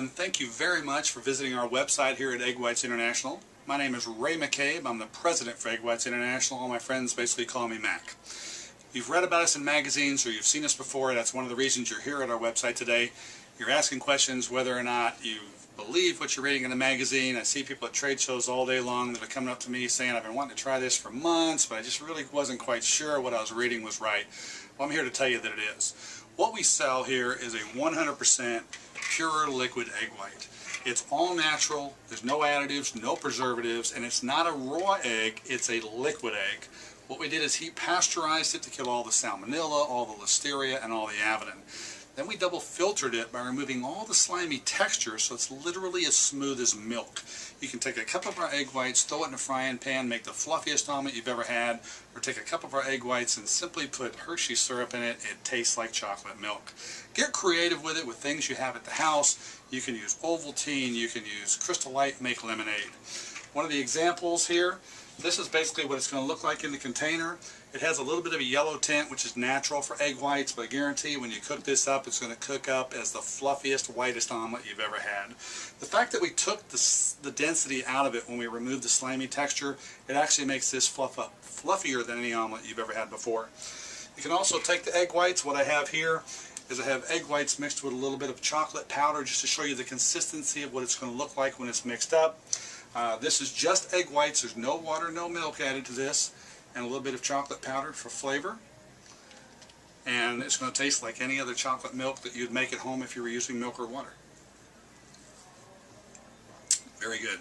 and thank you very much for visiting our website here at Egg Whites International. My name is Ray McCabe. I'm the president for Egg Whites International. All my friends basically call me Mac. You've read about us in magazines or you've seen us before. That's one of the reasons you're here at our website today. You're asking questions whether or not you believe what you're reading in the magazine. I see people at trade shows all day long that are coming up to me saying, I've been wanting to try this for months, but I just really wasn't quite sure what I was reading was right. Well, I'm here to tell you that it is. What we sell here is a 100% pure liquid egg white. It's all natural, there's no additives, no preservatives, and it's not a raw egg, it's a liquid egg. What we did is heat pasteurized it to kill all the salmonella, all the listeria, and all the avidin. Then we double filtered it by removing all the slimy texture so it's literally as smooth as milk. You can take a cup of our egg whites, throw it in a frying pan, make the fluffiest omelet you've ever had, or take a cup of our egg whites and simply put Hershey syrup in it. It tastes like chocolate milk. Get creative with it with things you have at the house. You can use Ovaltine, you can use Crystal Light, make lemonade. One of the examples here, this is basically what it's going to look like in the container. It has a little bit of a yellow tint, which is natural for egg whites, but I guarantee when you cook this up, it's going to cook up as the fluffiest, whitest omelet you've ever had. The fact that we took the density out of it when we removed the slimy texture, it actually makes this fluffier than any omelet you've ever had before. You can also take the egg whites. What I have here is I have egg whites mixed with a little bit of chocolate powder just to show you the consistency of what it's going to look like when it's mixed up. This is just egg whites. There's no water, no milk added to this, and a little bit of chocolate powder for flavor. And it's going to taste like any other chocolate milk that you'd make at home if you were using milk or water. Very good.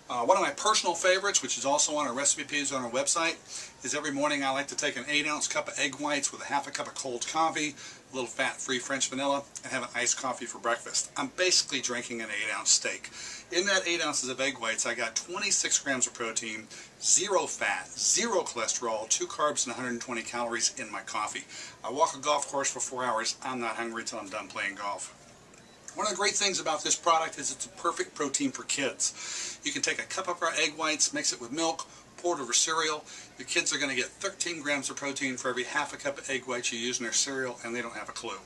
One of my personal favorites, which is also on our recipe page on our website, is every morning I like to take an 8-ounce cup of egg whites with a half a cup of cold coffee, a little fat-free French vanilla, and have an iced coffee for breakfast. I'm basically drinking an 8-ounce steak. In that 8 ounces of egg whites, I got 26 grams of protein, 0 fat, 0 cholesterol, 2 carbs, and 120 calories in my coffee. I walk a golf course for 4 hours. I'm not hungry until I'm done playing golf. One of the great things about this product is it's a perfect protein for kids. You can take a cup of our egg whites, mix it with milk, pour it over cereal. Your kids are going to get 13 grams of protein for every half a cup of egg whites you use in their cereal, and they don't have a clue.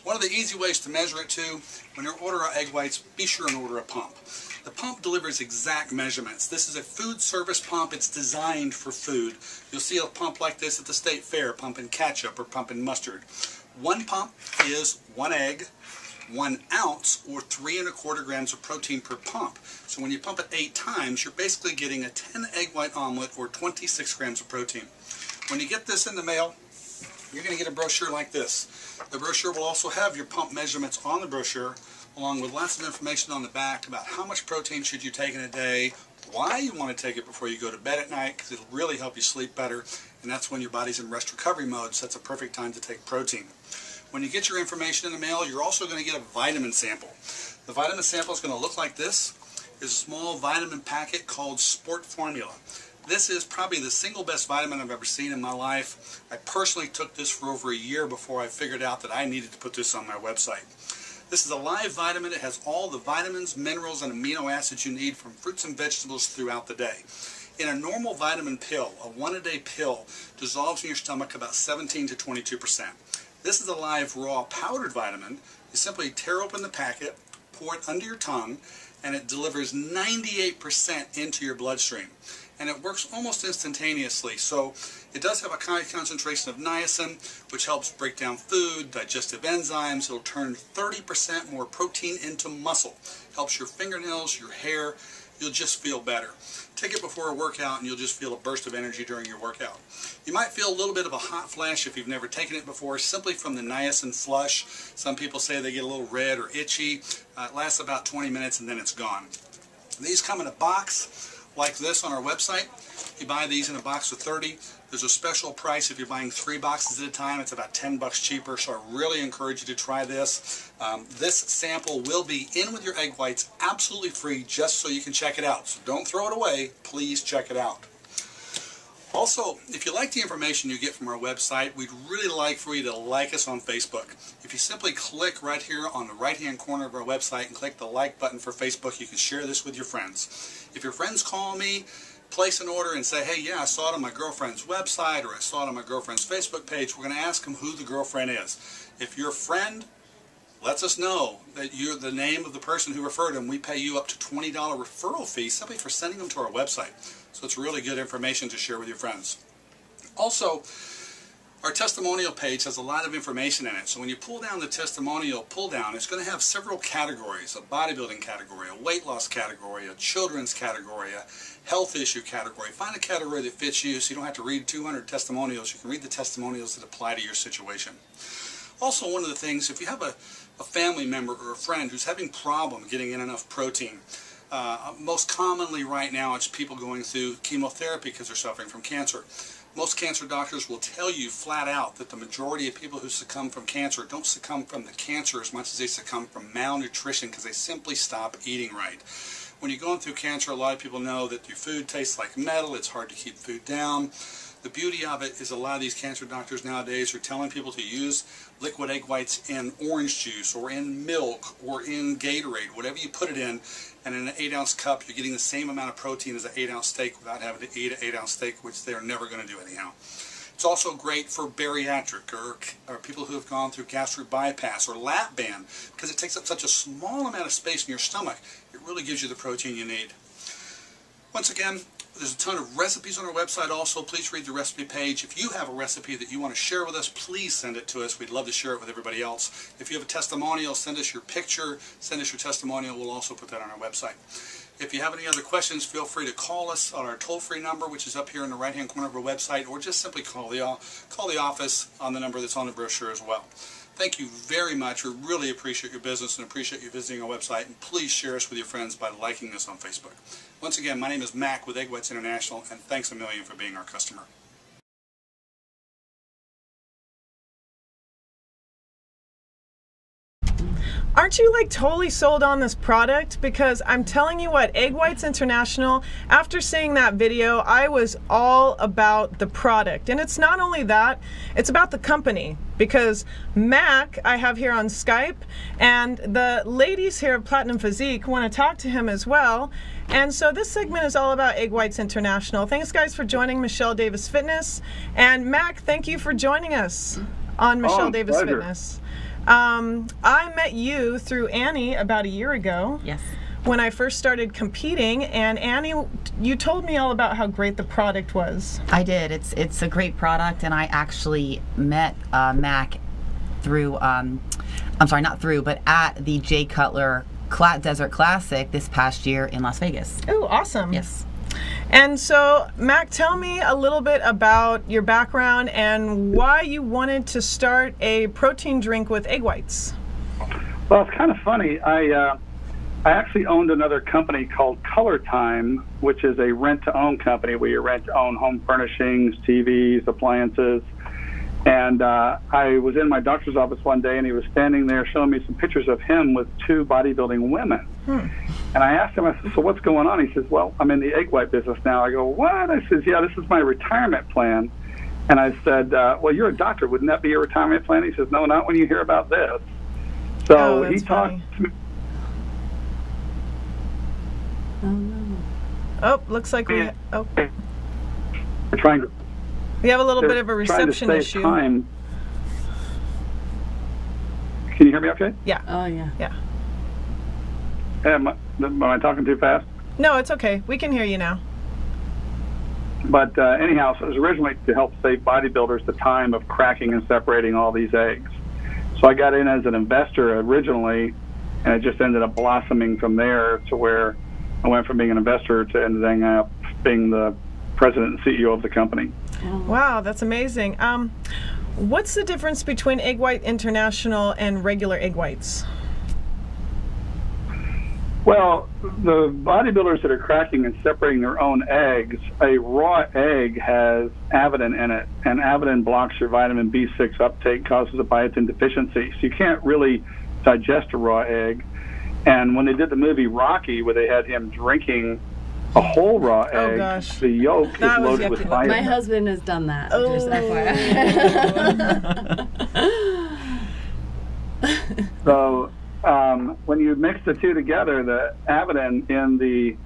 One of the easy ways to measure it too, when you order our egg whites, be sure and order a pump. The pump delivers exact measurements. This is a food service pump. It's designed for food. You'll see a pump like this at the state fair, pumping ketchup or pumping mustard. One pump is 1 egg, 1 ounce, or 3 1/4 grams of protein per pump. So when you pump it 8 times, you're basically getting a 10 egg white omelet or 26 grams of protein. When you get this in the mail, you're going to get a brochure like this. The brochure will also have your pump measurements on the brochure, along with lots of information on the back about how much protein should you take in a day, why you want to take it before you go to bed at night, because it'll really help you sleep better, and that's when your body's in rest recovery mode, so that's a perfect time to take protein. When you get your information in the mail, you're also going to get a vitamin sample. The vitamin sample is going to look like this. It's a small vitamin packet called Sport Formula. This is probably the single best vitamin I've ever seen in my life. I personally took this for over a year before I figured out that I needed to put this on my website. This is a live vitamin. It has all the vitamins, minerals, and amino acids you need from fruits and vegetables throughout the day. In a normal vitamin pill, a 1-a-day pill, dissolves in your stomach about 17 to 22%. This is a live raw powdered vitamin. You simply tear open the packet, pour it under your tongue, and it delivers 98% into your bloodstream. And it works almost instantaneously. So it does have a high concentration of niacin, which helps break down food, digestive enzymes. It'll turn 30% more protein into muscle. Helps your fingernails, your hair. You'll just feel better. Take it before a workout and you'll just feel a burst of energy during your workout. You might feel a little bit of a hot flash if you've never taken it before, simply from the niacin flush. Some people say they get a little red or itchy. It lasts about 20 minutes and then it's gone. These come in a box like this on our website. You buy these in a box of 30. There's a special price if you're buying 3 boxes at a time. It's about 10 bucks cheaper, so I really encourage you to try this. This sample will be in with your egg whites absolutely free, just so you can check it out. So don't throw it away. Please check it out. Also, if you like the information you get from our website, we'd really like for you to like us on Facebook. If you simply click right here on the right-hand corner of our website and click the like button for Facebook, you can share this with your friends. If your friends call me, place an order and say, hey, yeah, I saw it on my girlfriend's website or I saw it on my girlfriend's Facebook page, we're going to ask them who the girlfriend is. If your friend lets us know that you're the name of the person who referred them. We pay you up to $20 referral fee simply for sending them to our website. So it's really good information to share with your friends. Also, our testimonial page has a lot of information in it. So when you pull down the testimonial pull down, it's going to have several categories: a bodybuilding category, a weight loss category, a children's category, a health issue category. Find a category that fits you so you don't have to read 200 testimonials. You can read the testimonials that apply to your situation. Also, one of the things, if you have a family member or a friend who's having problem getting in enough protein, most commonly right now it's people going through chemotherapy because they're suffering from cancer. Most cancer doctors will tell you flat out that the majority of people who succumb from cancer don't succumb from the cancer as much as they succumb from malnutrition because they simply stop eating right. When you're going through cancer, a lot of people know that your food tastes like metal, it's hard to keep food down. The beauty of it is a lot of these cancer doctors nowadays are telling people to use liquid egg whites in orange juice or in milk or in Gatorade, whatever you put it in, and in an 8-ounce cup you're getting the same amount of protein as an 8-ounce steak without having to eat an 8-ounce steak, which they're never going to do anyhow. It's also great for bariatric or people who have gone through gastric bypass or lap band, because it takes up such a small amount of space in your stomach. It really gives you the protein you need. Once again, there's a ton of recipes on our website also. Please read the recipe page. If you have a recipe that you want to share with us, please send it to us. We'd love to share it with everybody else. If you have a testimonial, send us your picture, send us your testimonial. We'll also put that on our website. If you have any other questions, feel free to call us on our toll-free number, which is up here in the right-hand corner of our website, or just simply call the office on the number that's on the brochure as well. Thank you very much. We really appreciate your business and appreciate you visiting our website. And please share us with your friends by liking us on Facebook. Once again, my name is Mac with Egg Whites International, and thanks a million for being our customer. Aren't you like totally sold on this product? Because I'm telling you what, Egg Whites International, after seeing that video, I was all about the product. And it's not only that, it's about the company. Because Mac, I have here on Skype, and the ladies here at Platinum Physique want to talk to him as well. And so this segment is all about Egg Whites International. Thanks guys for joining Michelle Davis Fitness. And Mac, thank you for joining us on Michelle Davis pleasure. Fitness. I met you through Annie about a year ago. Yes. When I first started competing, and Annie, you told me all about how great the product was. I did. It's a great product, and I actually met Mac through, I'm sorry, not through, but at the Jay Cutler Desert Classic this past year in Las Vegas. Oh, awesome. Yes. And so, Mac, tell me a little bit about your background and why you wanted to start a protein drink with egg whites. Well, it's kind of funny. I actually owned another company called Color Time, which is a rent-to-own company where you rent to own home furnishings, TVs, appliances. And I was in my doctor's office one day, and he was standing there showing me some pictures of him with 2 bodybuilding women. And I asked him, I said, so what's going on? He says, well, I'm in the egg white business now. I go, what? I says, yeah, this is my retirement plan. And I said, well, you're a doctor. Wouldn't that be your retirement plan? He says, no, not when you hear about this. So he talked to me. Oh, no. Oh, looks like we... Oh. We're trying to... We have a little bit of a reception issue. Time. Can you hear me okay? Yeah. Oh, yeah. Yeah. Am I talking too fast? No, it's okay. We can hear you now. But anyhow, so it was originally to help save bodybuilders the time of cracking and separating all these eggs. So I got in as an investor originally, and it just ended up blossoming from there to where I went from being an investor to ending up being the president and CEO of the company. Wow, that's amazing. What's the difference between Egg White International and regular egg whites? Well, the bodybuilders that are cracking and separating their own eggs, a raw egg has avidin in it, and avidin blocks your vitamin B6 uptake, causes a biotin deficiency. So you can't really digest a raw egg. And when they did the movie Rocky, where they had him drinking a whole raw egg, the yolk is loaded with vitamin. My husband has done that. Oh. Just FYI. So when you mix the two together, the avidin in the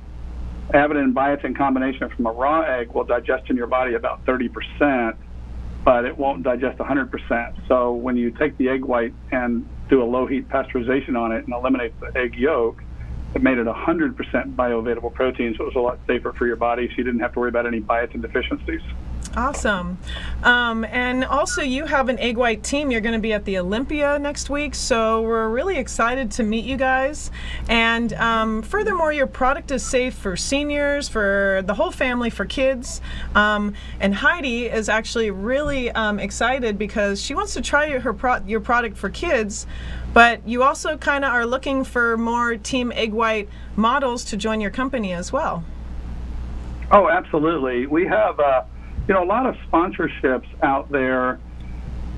avidin biotin combination from a raw egg will digest in your body about 30%, but it won't digest 100%. So when you take the egg white and do a low heat pasteurization on it and eliminate the egg yolk. It made it 100% bioavailable protein, so it was a lot safer for your body, so you didn't have to worry about any biotin deficiencies. Awesome. And also you have an egg white team. You're going to be at the Olympia next week, so we're really excited to meet you guys. And furthermore, your product is safe for seniors, for the whole family, for kids. And Heidi is actually really excited because she wants to try your product for kids, but you also kind of are looking for more Team Egg White models to join your company as well. Oh, absolutely. We have a lot of sponsorships out there.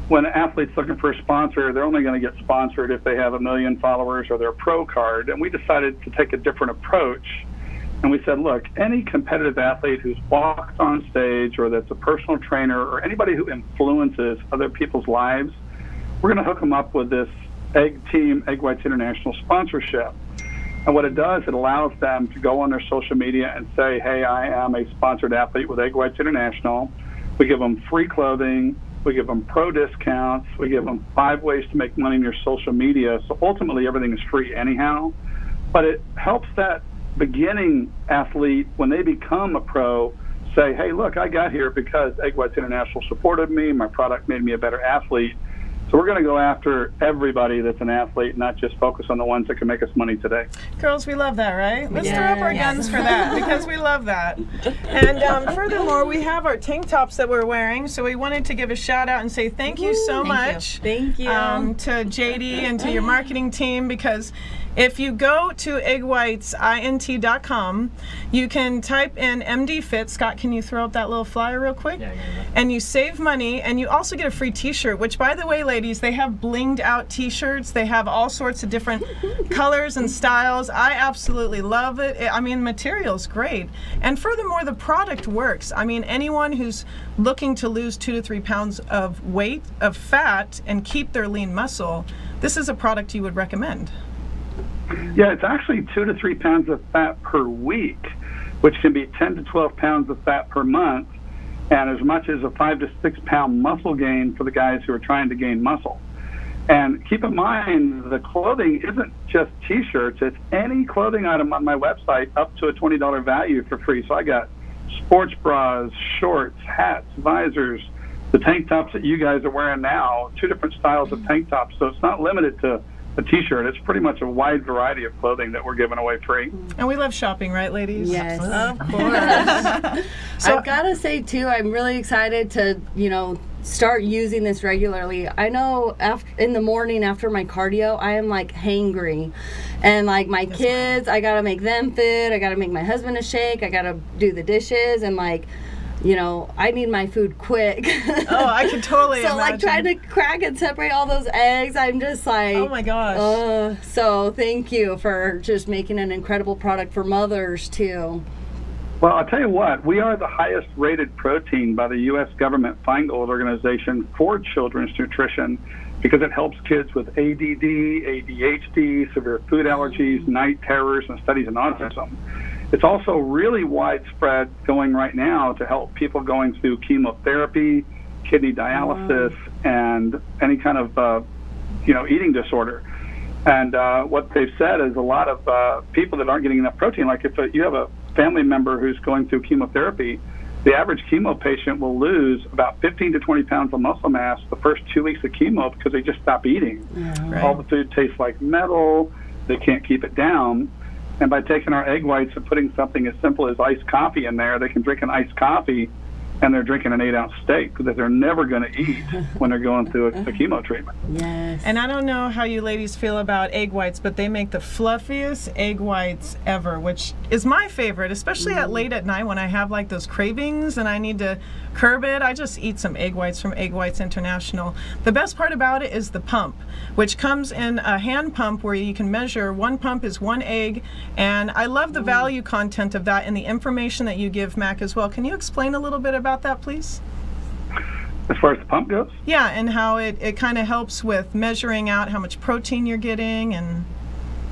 When an athlete's looking for a sponsor, they're only going to get sponsored if they have 1 million followers or their pro card. And we decided to take a different approach. And we said, look, any competitive athlete who's walked on stage or that's a personal trainer or anybody who influences other people's lives, we're going to hook them up with this Egg Whites International sponsorship. And what it does, it allows them to go on their social media and say, hey, I am a sponsored athlete with Egg Whites International. We give them free clothing. We give them pro discounts. We give them 5 ways to make money in your social media. So ultimately, everything is free anyhow. But it helps that beginning athlete, when they become a pro, say, hey, look, I got here because Egg Whites International supported me. My product made me a better athlete. So we're going to go after everybody that's an athlete, not just focus on the ones that can make us money today. Girls, we love that, right? Let's throw up our guns for that, because we love that. And furthermore, we have our tank tops that we're wearing, so we wanted to give a shout out and say thank you so much. Thank you. To JD and to your marketing team, because if you go to eggwhitesint.com, you can type in MD Fit. Scott, can you throw up that little flyer real quick? Yeah. And you save money, and you also get a free t-shirt, which, by the way, ladies, they have blinged out t-shirts. They have all sorts of different colors and styles. I absolutely love it. I mean, the material's great. And furthermore, the product works. I mean, anyone who's looking to lose 2 to 3 pounds of weight, of fat, and keep their lean muscle, this is a product you would recommend. Yeah, it's actually 2 to 3 pounds of fat per week, which can be 10 to 12 pounds of fat per month, and as much as a 5 to 6 pound muscle gain for the guys who are trying to gain muscle. And keep in mind, the clothing isn't just t-shirts, it's any clothing item on my website up to a $20 value for free. So I got sports bras, shorts, hats, visors, the tank tops that you guys are wearing now, 2 different styles of tank tops. So it's not limited to a t-shirt. It's pretty much a wide variety of clothing that we're giving away free. And we love shopping, right, ladies? Yes. Of course. So I've got to say, too, I'm really excited to, start using this regularly. I know in the morning after my cardio, I am like hangry. And like my kids, I got to make them food. I got to make my husband a shake. I got to do the dishes and I need my food quick. Oh, I can totally So, imagine. trying to crack and separate all those eggs, I'm just like... Oh, my gosh. So, thank you for just making an incredible product for mothers, too. Well, I'll tell you what, we are the highest rated protein by the U.S. government Feingold organization for children's nutrition because it helps kids with ADD, ADHD, severe food allergies, night terrors, and studies in autism. It's also really widespread going right now to help people going through chemotherapy, kidney dialysis, and any kind of, eating disorder. And what they've said is a lot of people that aren't getting enough protein, like if you have a family member who's going through chemotherapy, the average chemo patient will lose about 15 to 20 pounds of muscle mass the first 2 weeks of chemo because they just stop eating. Yeah. Right. All the food tastes like metal. They can't keep it down. And by taking our egg whites and putting something as simple as iced coffee in there, they can drink an iced coffee and they're drinking an 8-ounce steak that they're never going to eat when they're going through a chemo treatment. Yes. And I don't know how you ladies feel about egg whites, but they make the fluffiest egg whites ever, which is my favorite, especially at late at night when I have like those cravings and I need to curb it. I just eat some egg whites from Egg Whites International. The best part about it is the pump, which comes in a hand pump where you can measure. One pump is 1 egg, and I love the value content of that and the information that you give, Mac, as well. Can you explain a little bit about that, please? As far as the pump goes? Yeah, and how it kind of helps with measuring out how much protein you're getting. And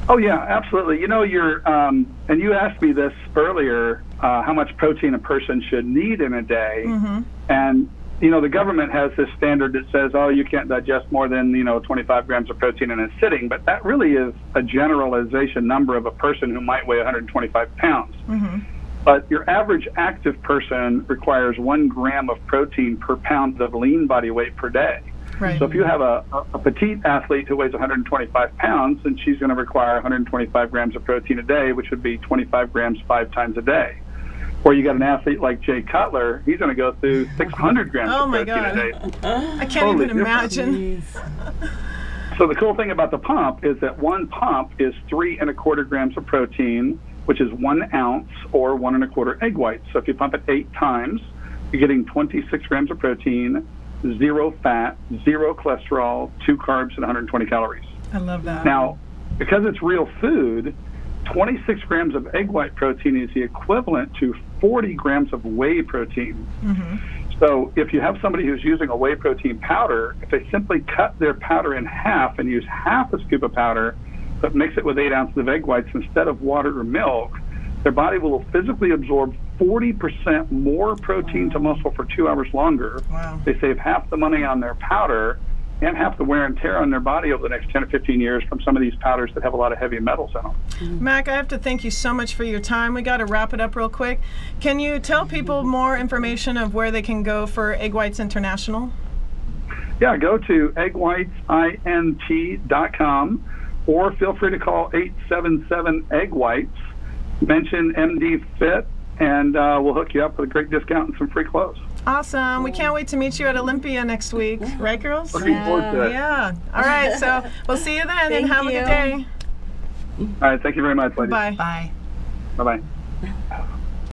Oh, yeah, absolutely. You're, and you asked me this earlier, how much protein a person should need in a day. Mm-hmm. And, you know, the government has this standard that says, oh, you can't digest more than, 25 grams of protein in a sitting, but that really is a generalization number of a person who might weigh 125 pounds. Mm-hmm. But your average active person requires 1 gram of protein per pound of lean body weight per day. Right. So if you have a petite athlete who weighs 125 pounds, then she's going to require 125 grams of protein a day, which would be 25 grams 5 times a day. Or you got an athlete like Jay Cutler, he's going to go through 600 grams Oh of my protein God. a day. I can't Totally even imagine. So the cool thing about the pump is that one pump is 3 1/4 grams of protein, which is 1 ounce or 1 1/4 egg whites. So if you pump it 8 times, you're getting 26 grams of protein, 0 fat, 0 cholesterol, 2 carbs, and 120 calories. I love that. Now, because it's real food, 26 grams of egg white protein is the equivalent to 40 grams of whey protein. Mm-hmm. So if you have somebody who's using a whey protein powder, if they simply cut their powder in half and use half a scoop of powder, but mix it with 8 ounces of egg whites instead of water or milk, their body will physically absorb 40% more protein to muscle for 2 hours longer. Wow. They save half the money on their powder and half the wear and tear on their body over the next 10 or 15 years from some of these powders that have a lot of heavy metals in them. Mac, I have to thank you so much for your time. We got to wrap it up real quick. Can you tell people more information of where they can go for Egg Whites International? Yeah, go to eggwhitesint.com or feel free to call 877-EGG-WHITES. Mention MD Fit, and we'll hook you up with a great discount and some free clothes. Awesome. We can't wait to meet you at Olympia next week. Right, girls? Looking forward to it. Yeah. All right. So we'll see you then, and Thank have a you. good day. All right, thank you very much, ladies. Bye. Bye. Bye-bye.